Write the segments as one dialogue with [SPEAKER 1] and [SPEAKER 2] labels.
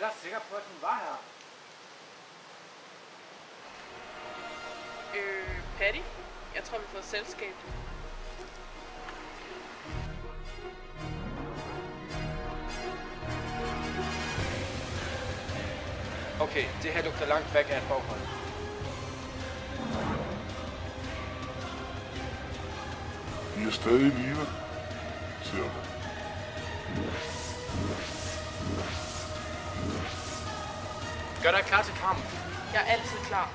[SPEAKER 1] da sikker på, at den var her.
[SPEAKER 2] Patty? Jeg tror, vi får selskab.
[SPEAKER 1] Okay, det her lugter langt væk af et baghold.
[SPEAKER 3] Vi er stadig i live, siger du.
[SPEAKER 1] Gør dig klar til kamp.
[SPEAKER 2] Jeg er altid klar.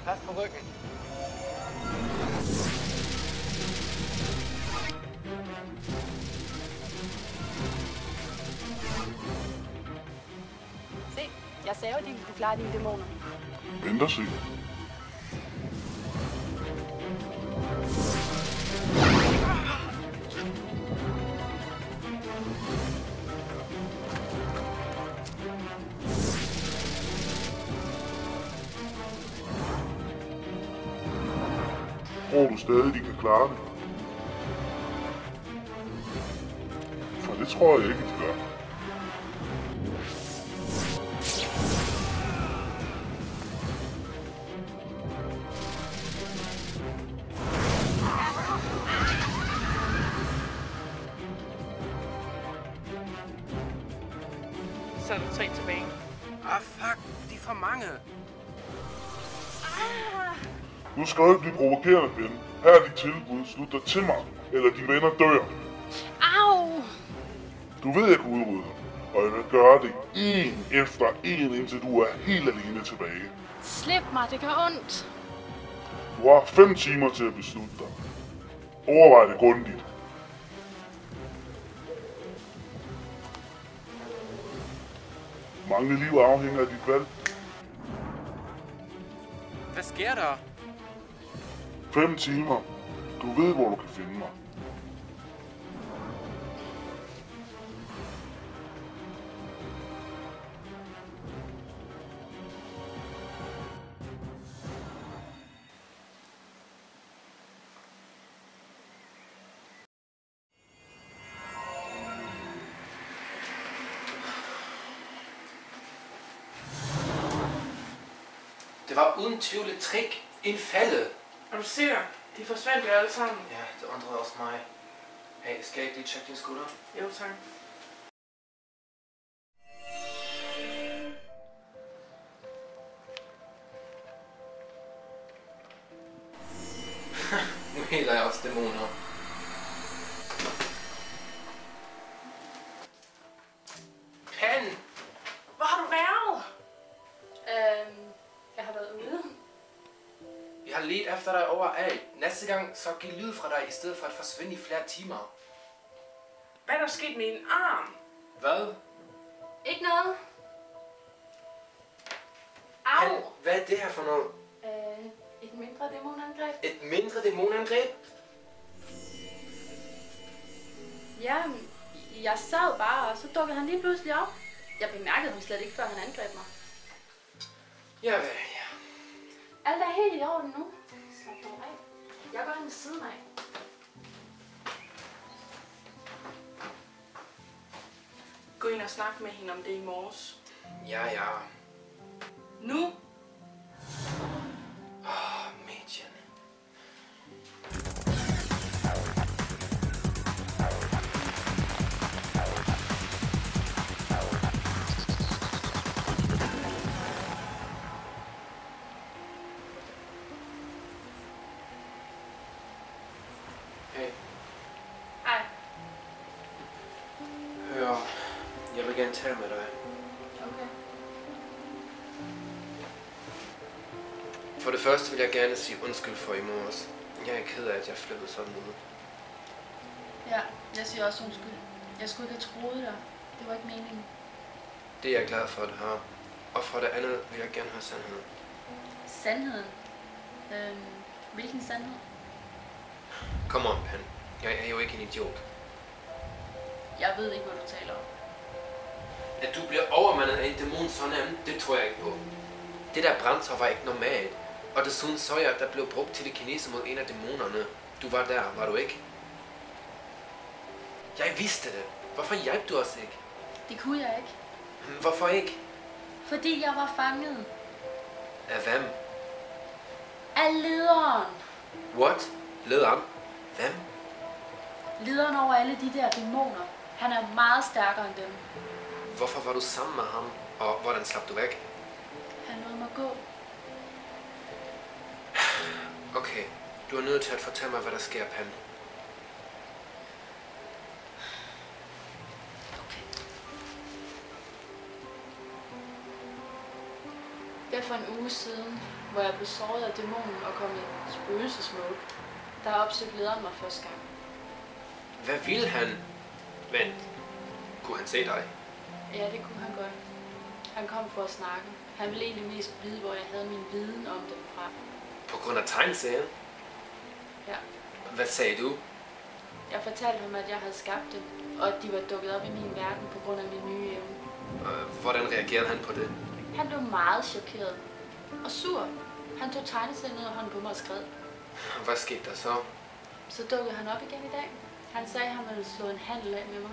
[SPEAKER 1] Pas på ryggen.
[SPEAKER 4] Se, jeg sagde jo, at de kunne klare dine dæmoner.
[SPEAKER 3] Vent og se. Tror du stadig, de kan klare det? For det tror jeg ikke, de gør.
[SPEAKER 2] Så er der 3 tilbage.
[SPEAKER 1] Ah, fuck. De er for mange.
[SPEAKER 3] Nu skal du ikke blive provokerende, ven. Her er dit tilbud. Slut dig til mig, eller dine venner dør.
[SPEAKER 4] Au!
[SPEAKER 3] Du ved, jeg kan udrydde dem, og jeg vil gøre det en efter en, indtil du er helt alene tilbage.
[SPEAKER 4] Slip mig, det gør ondt.
[SPEAKER 3] Du har 5 timer til at beslutte dig. Overvej det grundigt. Mange liv afhænger af dit valg.
[SPEAKER 1] Hvad sker der?
[SPEAKER 3] 5 timer. Du ved, hvor du kan finde mig.
[SPEAKER 1] Det var uden tvivl et trick. En falde.
[SPEAKER 2] Er du sikker? De forsvandt jo alle sammen.
[SPEAKER 1] Ja, det undrede også mig. Hey, skal jeg ikke lige tjekke din skulder?
[SPEAKER 2] Jo, tak.
[SPEAKER 1] Nu heler jeg også dæmoner. Pen!
[SPEAKER 2] Hvor har du været?
[SPEAKER 4] Jeg har været ude.
[SPEAKER 1] Vi har let efter dig overalt. Næste gang så giv lyd fra dig, i stedet for at forsvinde i flere timer.
[SPEAKER 2] Hvad er der sket med din arm?
[SPEAKER 1] Hvad?
[SPEAKER 4] Ikke noget.
[SPEAKER 1] Pen,
[SPEAKER 4] Au!
[SPEAKER 1] hvad er det her for noget?
[SPEAKER 4] Et mindre dæmonangreb.
[SPEAKER 1] Et mindre dæmonangreb?
[SPEAKER 4] Ja, jeg sad bare, og så dukkede han lige pludselig op. Jeg bemærkede ham slet ikke, før han angreb mig.
[SPEAKER 1] Ja, vel, ja.
[SPEAKER 4] Alt er helt i orden nu. Slap dig af. Jeg går ind ved siden af.
[SPEAKER 2] Gå ind og snak med hende om det i morges.
[SPEAKER 1] Ja.
[SPEAKER 2] Nu?
[SPEAKER 1] Mädchen. Hey,
[SPEAKER 4] Ej,
[SPEAKER 1] hør. Jeg vil gerne tale med dig.
[SPEAKER 4] okay.
[SPEAKER 1] For det første vil jeg gerne sige undskyld for i morges. Jeg er ked af, at jeg flippede sådan ud.
[SPEAKER 4] Ja, jeg siger også undskyld. Jeg skulle ikke have troet dig. Det var ikke meningen.
[SPEAKER 1] Det er jeg glad for, at du har. Og for det andet vil jeg gerne have sandheden.
[SPEAKER 4] Sandheden? Hvilken sandhed?
[SPEAKER 1] Kom on, Pen. Jeg er jo ikke en idiot.
[SPEAKER 4] Jeg ved ikke, hvad du taler om.
[SPEAKER 1] At du bliver overmandet af en dæmon så nemt, det tror jeg ikke på. Det der brændstof var ikke normalt. Og desuden så jeg, at der blev brugt til det kinese mod en af dæmonerne. Du var der, var du ikke? Jeg vidste det. Hvorfor hjalp du os ikke?
[SPEAKER 4] Det kunne jeg ikke.
[SPEAKER 1] Hvorfor ikke?
[SPEAKER 4] Fordi jeg var fanget.
[SPEAKER 1] Af hvem?
[SPEAKER 4] Af lederen.
[SPEAKER 1] What? Lederen? Hvem?
[SPEAKER 4] Lederen over alle de der dæmoner. Han er meget stærkere end dem.
[SPEAKER 1] Hvorfor var du sammen med ham? Og hvordan slap du væk?
[SPEAKER 4] Han lod mig gå.
[SPEAKER 1] Okay, du er nødt til at fortælle mig, hvad der sker, Pan.
[SPEAKER 4] Okay. Det for en uge siden, hvor jeg blev såret af dæmonen og kom i spøgelsesmode, der opsøgte lederen mig første gang.
[SPEAKER 1] Hvad ville han? Vent. Kunne han se dig?
[SPEAKER 4] Ja, det kunne han godt. Han kom for at snakke. Han ville egentlig mest vide, hvor jeg havde min viden om dem fra.
[SPEAKER 1] På grund af tegneserien?
[SPEAKER 4] Ja.
[SPEAKER 1] Hvad sagde du?
[SPEAKER 4] Jeg fortalte ham, at jeg havde skabt dem, og at de var dukket op i min verden på grund af min nye evne.
[SPEAKER 1] Hvordan reagerede han på det?
[SPEAKER 4] Han blev meget chokeret og sur. Han tog tegneserien ud af hånden på mig og skred.
[SPEAKER 1] Hvad skete der så?
[SPEAKER 4] Så dukkede han op igen i dag. Han sagde, at han ville slå en handel af med mig.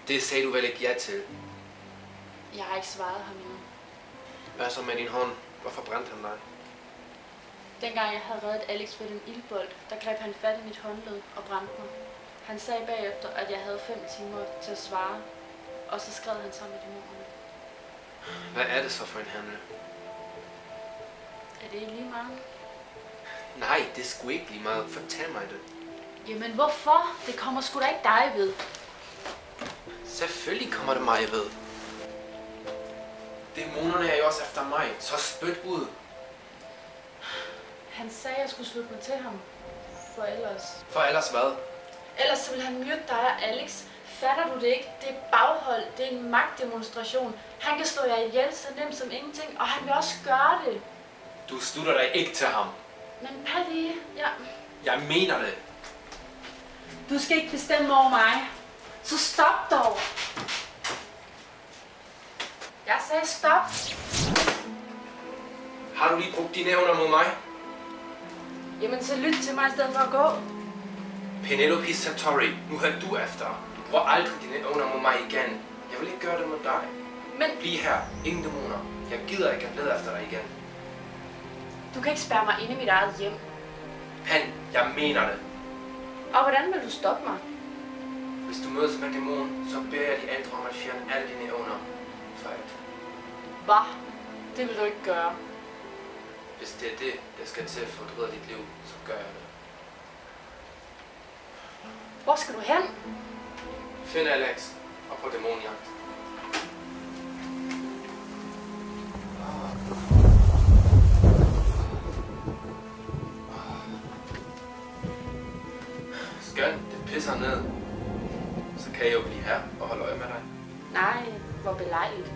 [SPEAKER 1] Det sagde du vel ikke ja til?
[SPEAKER 4] Jeg har ikke svaret ham endnu.
[SPEAKER 1] Hvad så med din hånd? Hvorfor brændte han dig?
[SPEAKER 4] Dengang jeg havde reddet Alex for den ildbold, der greb han fat i mit håndled og brændte mig. Han sagde bagefter, at jeg havde 5 timer til at svare, og så skred han sammen med dæmonerne.
[SPEAKER 1] Hvad er det så for en handel?
[SPEAKER 4] Er det ikke lige meget?
[SPEAKER 1] Nej, det er sgu ikke lige meget. Fortæl mig det.
[SPEAKER 4] Jamen hvorfor? Det kommer sgu da ikke dig ved.
[SPEAKER 1] Selvfølgelig kommer det mig ved. Dæmonerne er jo også efter mig, så spyt ud.
[SPEAKER 4] Han sagde, at jeg skulle slutte mig til ham. For ellers...
[SPEAKER 1] For ellers hvad?
[SPEAKER 4] Ellers så ville han myrde dig og Alex. Fatter du det ikke? Det er baghold. Det er en magtdemonstration. Han kan slå jer ihjel så nemt som ingenting, og han vil også gøre det.
[SPEAKER 1] Du slutter dig ikke til ham.
[SPEAKER 4] Men Patty,
[SPEAKER 1] Jeg mener det.
[SPEAKER 4] du skal ikke bestemme over mig. Så stop dog. Jeg sagde stop.
[SPEAKER 1] Har du lige brugt dine evner mod mig?
[SPEAKER 4] Jamen så lyt til mig i stedet for at gå.
[SPEAKER 1] Penelope Satori, nu hører du efter. Du bruger aldrig dine evner mod mig igen. Jeg vil ikke gøre det mod dig.
[SPEAKER 4] Men
[SPEAKER 1] Bliv her. Ingen dæmoner. Jeg gider ikke at lede efter dig igen.
[SPEAKER 4] du kan ikke spærre mig inde i mit eget hjem.
[SPEAKER 1] Pan, jeg mener det.
[SPEAKER 4] Og hvordan vil du stoppe mig?
[SPEAKER 1] Hvis du mødes med en dæmon, så beder jeg de andre om at fjerne alle dine evner. Fejt.
[SPEAKER 4] Hvad? Det vil du ikke gøre.
[SPEAKER 1] Hvis det er det, der skal til for at redde dit liv, så gør jeg det.
[SPEAKER 4] Hvor skal du hen?
[SPEAKER 1] Find Alex og på dæmonjagt. Skønt, det pisser ned. Så kan jeg jo blive her og holde øje med dig.
[SPEAKER 4] Nej, hvor belejligt.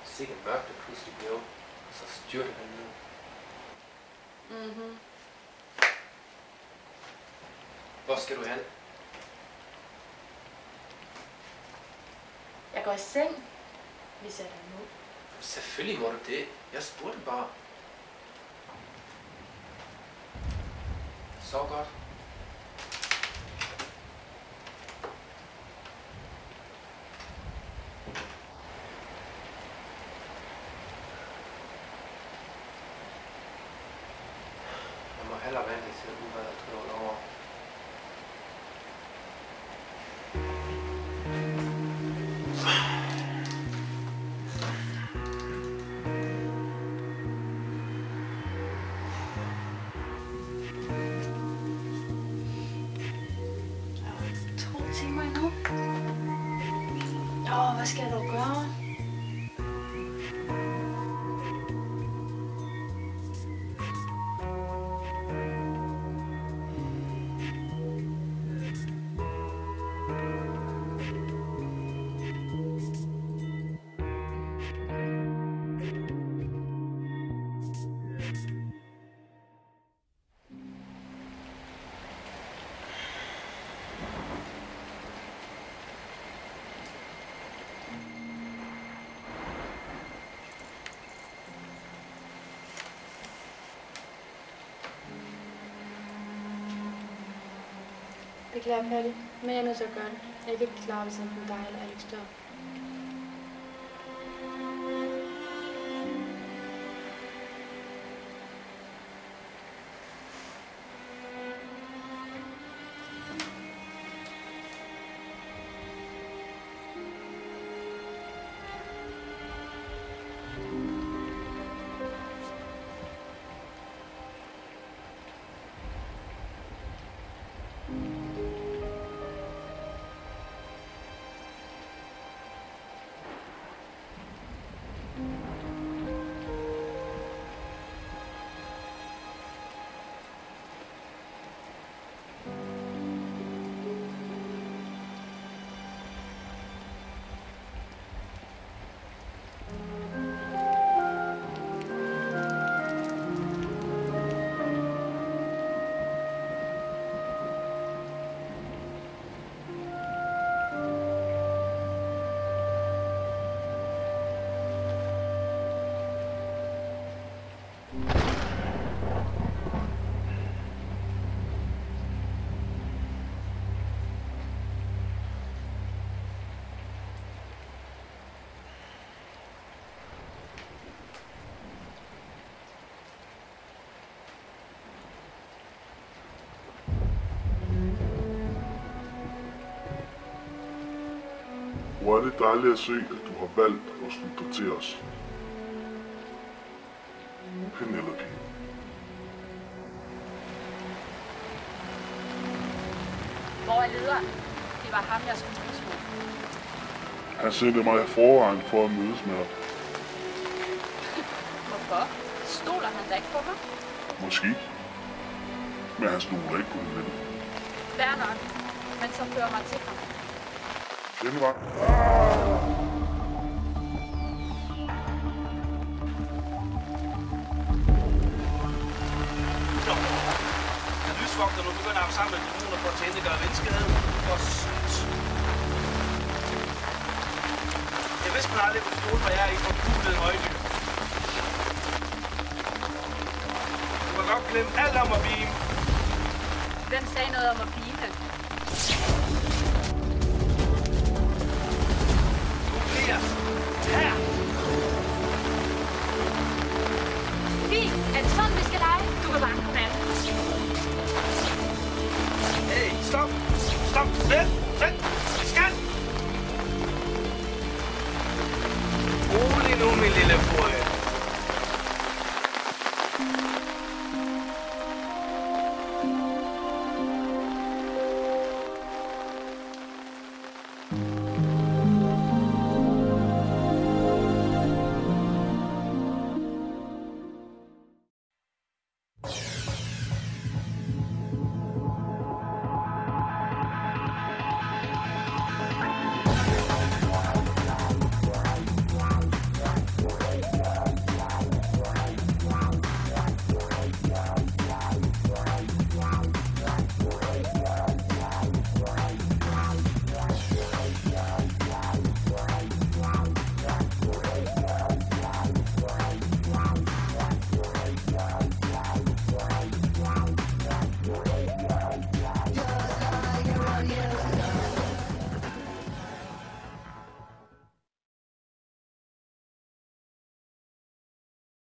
[SPEAKER 1] Sikke mørkt det pludselig blev, og så styrte han ned. Hvor skal du hen?
[SPEAKER 4] Jeg går i seng, hvis jeg er nu.
[SPEAKER 1] Selvfølgelig må du det. Jeg spurgte bare. Så godt. Jeg må hellere vente til uværet driver over.
[SPEAKER 4] Beklager, Palle, men jeg er nødt til at gøre det. Jeg kan ikke klare, hvis enten dig eller Alex dør.
[SPEAKER 3] Hvor er det dejligt at se, at du har valgt at slutte dig til os. Penelope.
[SPEAKER 4] Hvor er lederen? Det var ham, jeg skulle mødes med.
[SPEAKER 3] Han sendte mig i forvejen for at mødes med dig.
[SPEAKER 4] Hvorfor? Stoler han da ikke på ham?
[SPEAKER 3] Måske. Men han stoler ikke på den ven.
[SPEAKER 4] Fair nok. Men så fører mig til ham.
[SPEAKER 3] Denne vej.
[SPEAKER 5] Da lysvogter nu begynder at samle dæmoner for at tændegøre vindskade. Hvor sygt. Jeg vidste man aldrig kunne stole, hvor jeg er i forkuglede højdyr. Du kan godt glemme alt om at beam.
[SPEAKER 4] Hvem sagde noget om at beame?
[SPEAKER 5] Du bliver her.
[SPEAKER 4] Fint! Er det sådan, vi skal lege? Du kan bare komme an.
[SPEAKER 5] Hey, stop! Stop! Vent! Vent! Vi skal! Rolig nu, min lille frø.